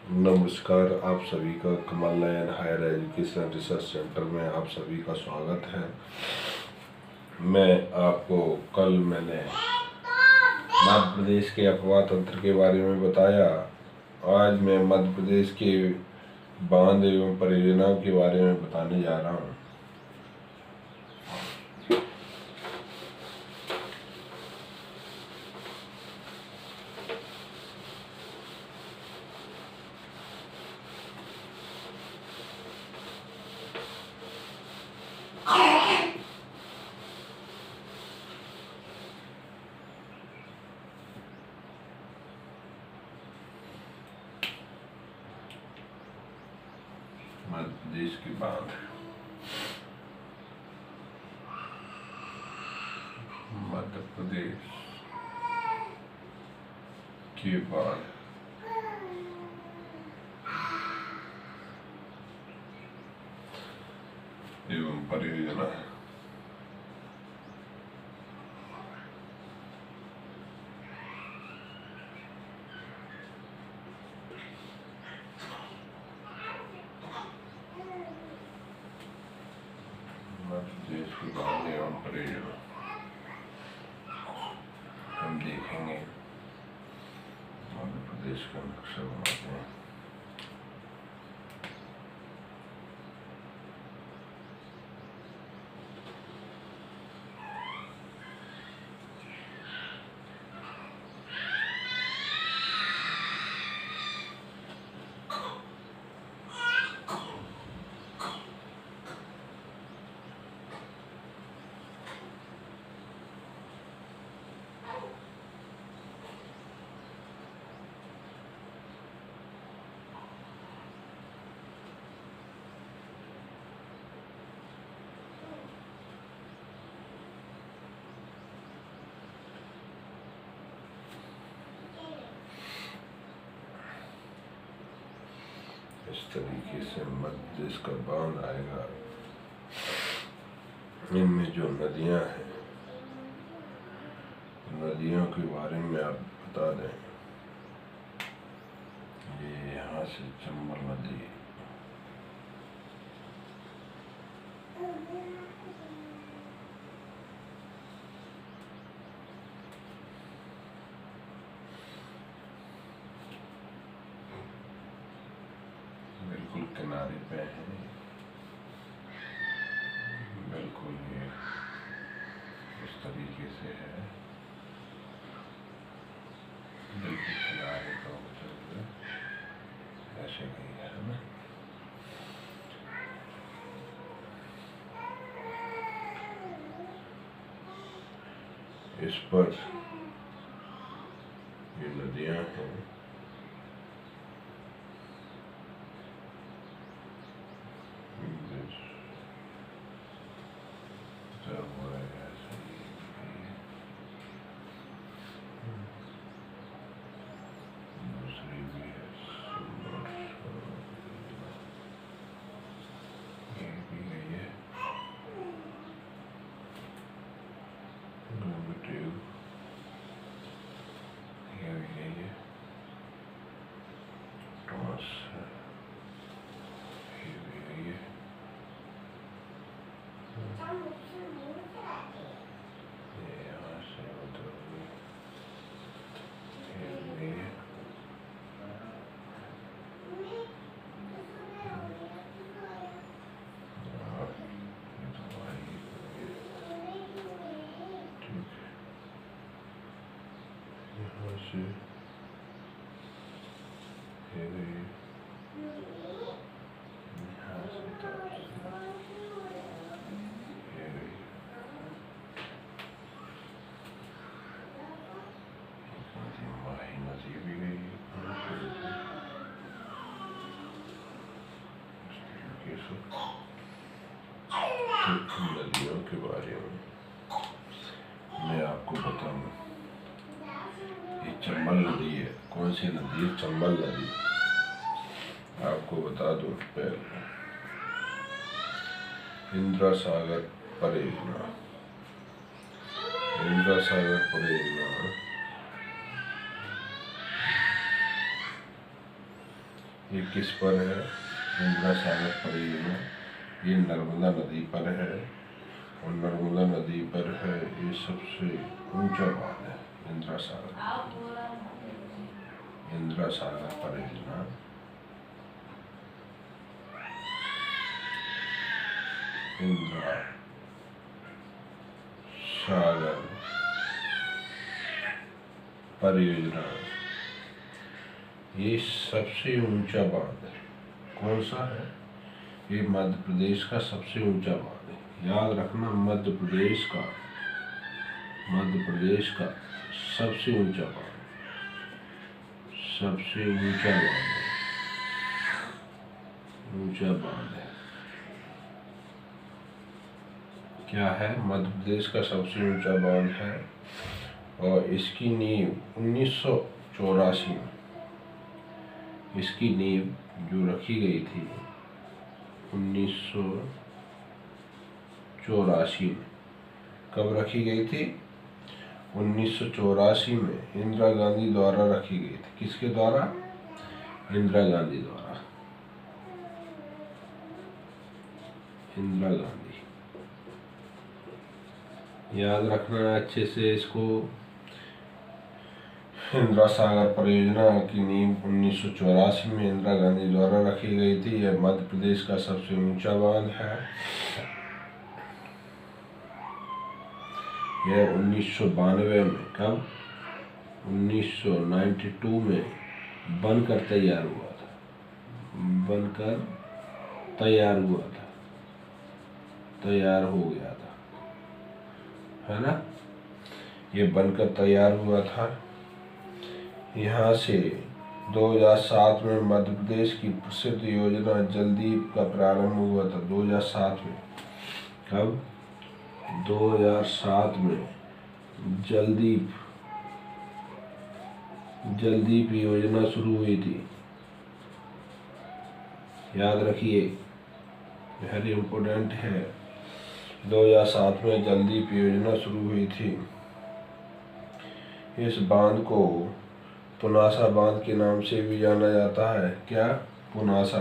नमस्कार, आप सभी का Kamal Nayan higher education research centre में आप सभी का स्वागत है। मैं आपको कल मैंने मध्य प्रदेश के अफवाह तंत्र के बारे में बताया। आज मैं मध्य प्रदेश के बांध एवं परियोजनाओं के बारे में बताने जा रहा हूँ। मध्य प्रदेश की बांध, मध्य प्रदेश के बांध एवं परियोजना। मध्य प्रदेश की बांध एवं परियोजना हम देखेंगे। मध्य प्रदेश का नक्शा बनाते हैं। इस तरीके से मध्य प्रदेश का बांध आएगा। इनमें जो नदियां हैं, नदियों के बारे में आप बता दें। ये यहाँ से चंबल नदी, बिल्कुल किनारे पे है। बिल्कुल ये इस तरीके से है, बिल्कुल किनारे का होते हुए ऐसे नहीं है ना। इस पर ये नदियां हैं। नदियों के बारे में मैं आपको बताऊं। ये चंबल नदी है। कौन सी नदी है? चंबल नदी। आपको बता दूं पहले, इंदिरा सागर परियोजना, इंदिरा सागर परियोजना ये किस पर है? इंदिरा सागर परियोजना। ये नर्मदा नदी पर है और नर्मदा नदी पर है ये सबसे ऊंचा बांध है इंदिरा सागर। इंदिरा सागर परियोजना इंदिरा सागर परियोजना ये सबसे ऊंचा बांध है। कौन सा है? ये मध्य प्रदेश का सबसे ऊंचा बांध है। याद रखना, मध्य प्रदेश का सबसे ऊंचा बांध, सबसे ऊंचा बांध है, ऊंचा बांध है। क्या है? मध्य प्रदेश का सबसे ऊंचा बांध है और इसकी नींव 1984 में, इसकी नींव जो रखी गई थी 1984 में। कब रखी गई थी? 1984 में इंदिरा गांधी द्वारा रखी गई थी। किसके द्वारा? इंदिरा गांधी द्वारा। इंदिरा गांधी, याद रखना है अच्छे से इसको। इंदिरा सागर परियोजना की नींव 1984 में इंदिरा गांधी द्वारा रखी गई थी। यह मध्य प्रदेश का सबसे ऊंचा बांध है। यह 1992 में, कब? 1992 में बनकर तैयार हुआ था। बनकर तैयार हुआ था, तैयार हो गया था, है ना? ये बनकर तैयार हुआ था। यहाँ से 2007 में मध्य प्रदेश की प्रसिद्ध योजना जलदीप का प्रारंभ हुआ था। 2007 में, कब? 2007 में जलदीप योजना शुरू हुई थी। याद रखिए, वेरी इम्पोर्टेंट है। 2007 में जलदीप योजना शुरू हुई थी। इस बांध को पुनासा बांध के नाम से भी जाना जाता है। क्या? पुनासा।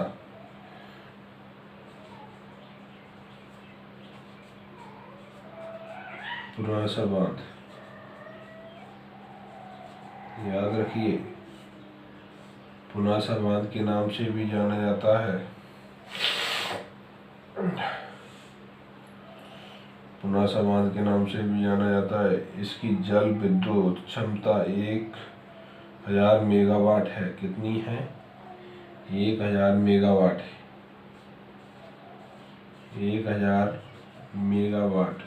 पुनासा बांध, याद रखिए, पुनासा बांध के नाम से भी जाना जाता है। पुनासा बांध के नाम से भी जाना जाता है। इसकी जल विद्युत क्षमता 1000 मेगावाट है। कितनी है? 1000 मेगावाट है। 1000 मेगावाट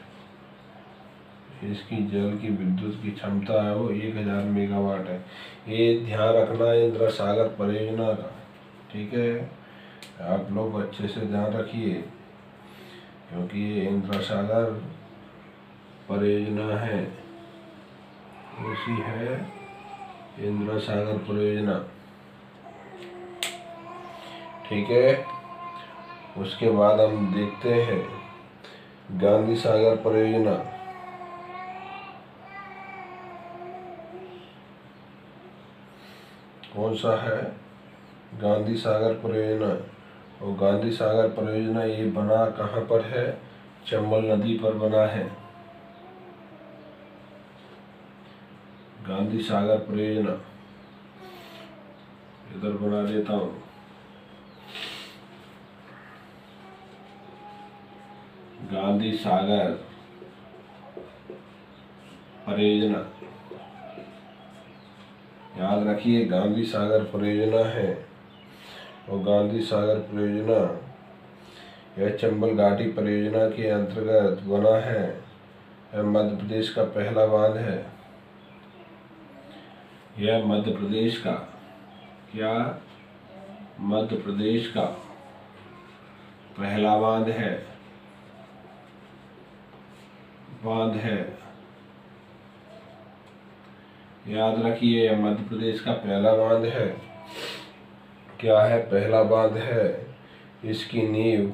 इसकी जल की विद्युत की क्षमता है, वो 1000 मेगावाट है। ये ध्यान रखना है इंदिरा सागर परियोजना का, ठीक है? आप लोग अच्छे से ध्यान रखिए, क्योंकि ये इंदिरा सागर परियोजना है, उसी है इंदिरा सागर परियोजना, ठीक है? उसके बाद हम देखते हैं गांधी सागर परियोजना। कौन सा है? गांधी सागर परियोजना। और गांधी सागर परियोजना ये बना कहाँ पर है? चंबल नदी पर बना है। गांधी सागर परियोजना इधर बना देता हूँ। गांधी सागर परियोजना, याद रखिए, गांधी सागर परियोजना है। और गांधी सागर परियोजना यह चंबल घाटी परियोजना के अंतर्गत बना है। यह मध्य प्रदेश का पहला बांध है। यह मध्य प्रदेश का, क्या? मध्य प्रदेश का पहला बांध है। याद रखिए, यह मध्य प्रदेश का पहला बांध है। क्या है? पहला बांध है। इसकी नींव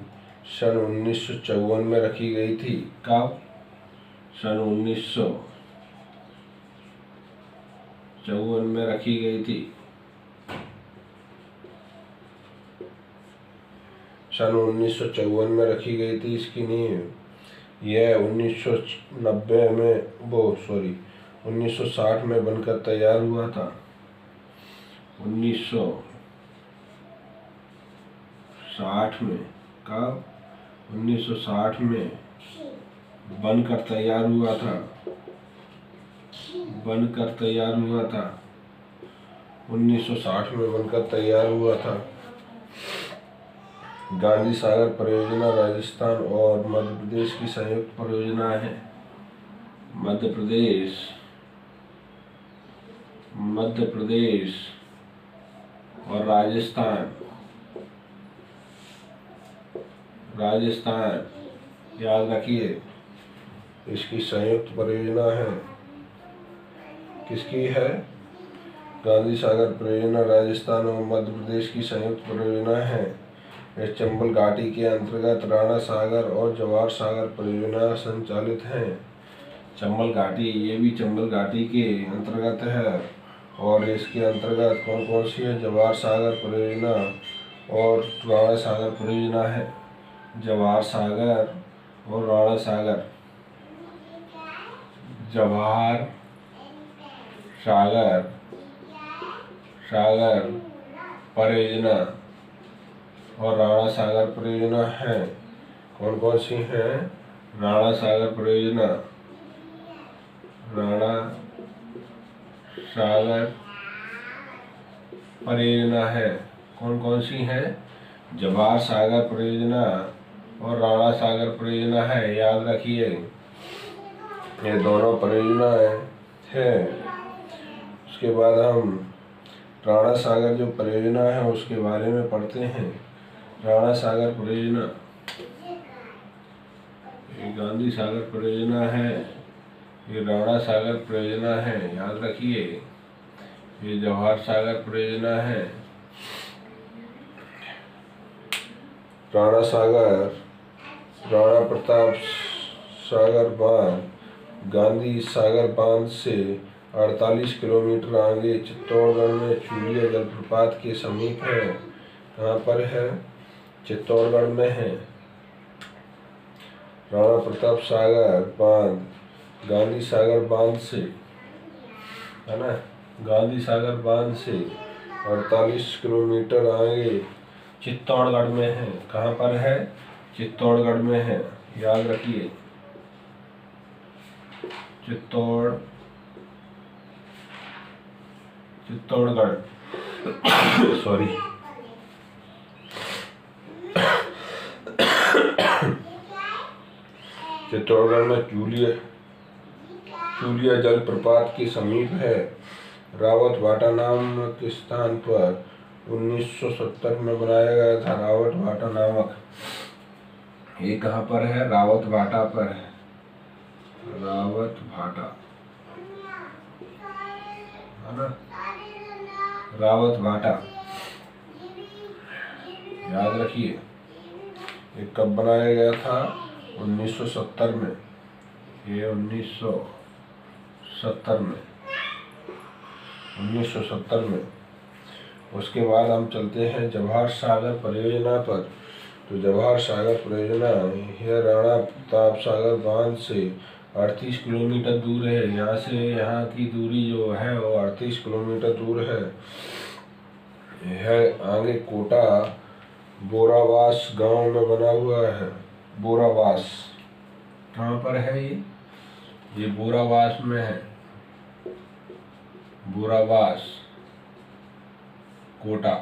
सन 1954 में रखी गई थी। कब? सन 1954 में रखी गई थी। सन 1954 में रखी गई थी इसकी नींव। यह 1990 में 1960 में बनकर तैयार हुआ था। 1960 में, कब? 1960 में बनकर तैयार हुआ था। 1960 में बनकर तैयार हुआ था। गांधी सागर परियोजना राजस्थान और मध्य प्रदेश की संयुक्त परियोजना है। मध्य प्रदेश और राजस्थान याद रखिए, इसकी संयुक्त परियोजना है। किसकी है? गांधी सागर परियोजना राजस्थान और मध्य प्रदेश की संयुक्त परियोजना है। यह चंबल घाटी के अंतर्गत राणा सागर और जवाहर सागर परियोजना संचालित हैं। चंबल घाटी, ये भी चंबल घाटी के अंतर्गत है। और इसके अंतर्गत कौन कौन सी है? जवाहर सागर परियोजना और राणा सागर परियोजना है। जवाहर सागर और राणा सागर। जवाहर सागर परियोजना और राणा सागर परियोजना है। कौन कौन सी है? राणा सागर परियोजना, राणा सागर परियोजना है। कौन कौन सी है? जवाहर सागर परियोजना और राणा सागर परियोजना है। याद रखिए, ये दोनों परियोजनाएं हैं। उसके बाद हम राणा सागर जो परियोजना है उसके बारे में पढ़ते हैं। राणा सागर परियोजना, ये गांधी सागर परियोजना है, ये राणा सागर परियोजना है। याद रखिए, ये जवाहर सागर परियोजना है। राणा सागर, राणा प्रताप सागर बांध गांधी सागर बांध से 48 किलोमीटर आगे चित्तौड़गढ़ में चूलिया जलप्रपात के समीप है। कहाँ पर है? चित्तौड़गढ़ में है। राणा प्रताप सागर बांध गांधी सागर बांध से, है ना, गांधी सागर बांध से 48 किलोमीटर आगे चित्तौड़गढ़ में है। कहाँ पर है? चित्तौड़गढ़ में है। याद रखिए, चित्तौड़गढ़ सॉरी चित्तौड़गढ़ में चूलिया जलप्रपात के समीप है। रावत भाटा नामक स्थान पर 1970 में बनाया गया था। रावत भाटा नामक, ये कहाँ पर है? रावत भाटा पर है। रावत भाटा, है ना, रावत भाटा। याद रखिए, ये कब बनाया गया था? 1970 में। ये 1970 में। उसके बाद हम चलते हैं जवाहर सागर परियोजना पर। तो जवाहर सागर परियोजना यह राणा प्रताप सागर बांध से 38 किलोमीटर दूर है। यहाँ से यहाँ की दूरी जो है वो 38 किलोमीटर दूर है। यह आगे कोटा बोरावास गांव में बना हुआ है। बोरावास कहाँ पर है? ये बोरावास में है। बोरावास कोटा,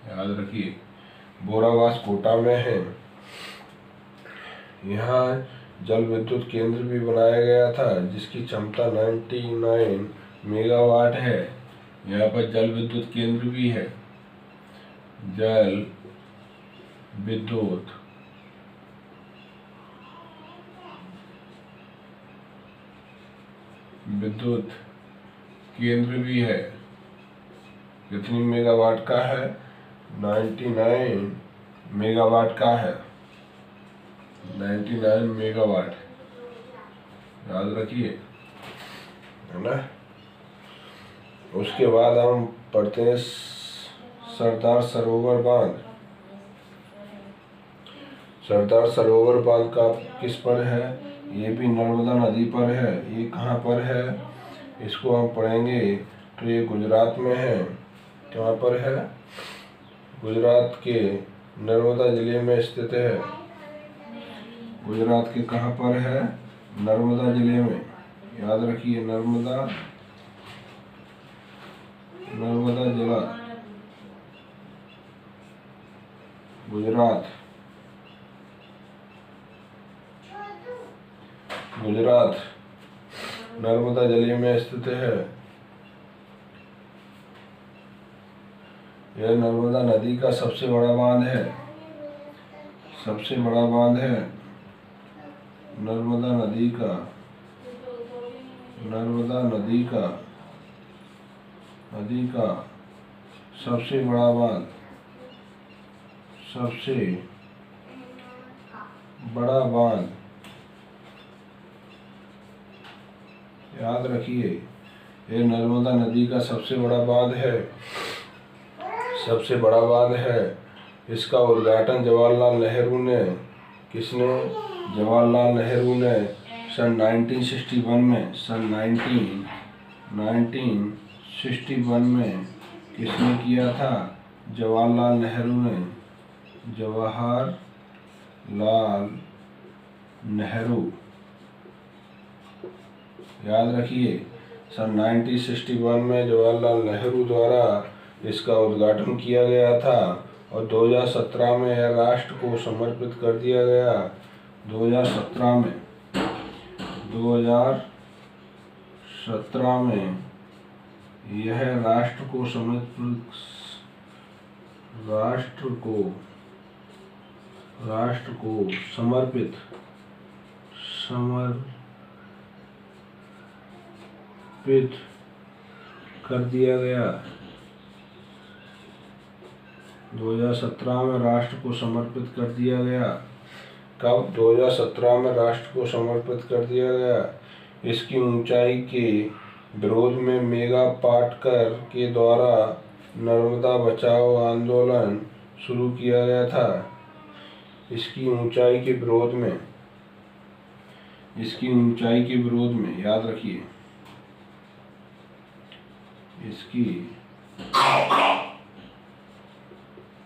याद रखिए, बोरावास कोटा में है। यहाँ जल विद्युत केंद्र भी बनाया गया था जिसकी क्षमता 99 मेगावाट है। यहाँ पर जल विद्युत केंद्र भी है। जल विद्युत केंद्र भी है। कितनी मेगावाट का है? 99 मेगावाट का है। 99 मेगावाट, याद रखिए, है ना। उसके बाद हम पढ़ते हैं सरदार सरोवर बांध। सरदार सरोवर बांध का किस पर है? ये भी नर्मदा नदी पर है। ये कहाँ पर है? इसको हम पढ़ेंगे तो ये गुजरात में है। कहाँ पर है? गुजरात के नर्मदा जिले में स्थित है। गुजरात के कहाँ पर है? नर्मदा जिले में। याद रखिए, नर्मदा जिला, गुजरात। गुजरात नर्मदा जिले में स्थित है। यह नर्मदा नदी का सबसे बड़ा बांध है। सबसे बड़ा बांध है नर्मदा नदी का। नर्मदा नदी का सबसे बड़ा बांध। सबसे बड़ा बांध। याद रखिए, ये नर्मदा नदी का सबसे बड़ा बांध है। सबसे बड़ा बांध है। इसका उद्घाटन जवाहरलाल नेहरू ने, किसने? जवाहरलाल नेहरू ने सन 1961 में, सन 1961 में किसने किया था? जवाहरलाल नेहरू ने। जवाहरलाल नेहरू। याद रखिए, सन 1961 में जवाहरलाल नेहरू द्वारा इसका उद्घाटन किया गया था और 2017 में यह राष्ट्र को समर्पित कर दिया गया। 2017 में यह राष्ट्र को समर्पित कर दिया गया। 2017 में राष्ट्र को समर्पित कर दिया गया। कब? 2017 में राष्ट्र को समर्पित कर दिया गया। इसकी ऊंचाई के विरोध में मेघा पाटकर के द्वारा नर्मदा बचाओ आंदोलन शुरू किया गया था। इसकी ऊंचाई के विरोध में, याद रखिए, इसकी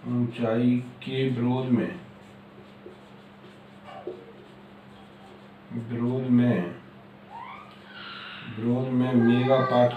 ऊंचाई के विरोध में मेघा पाटकर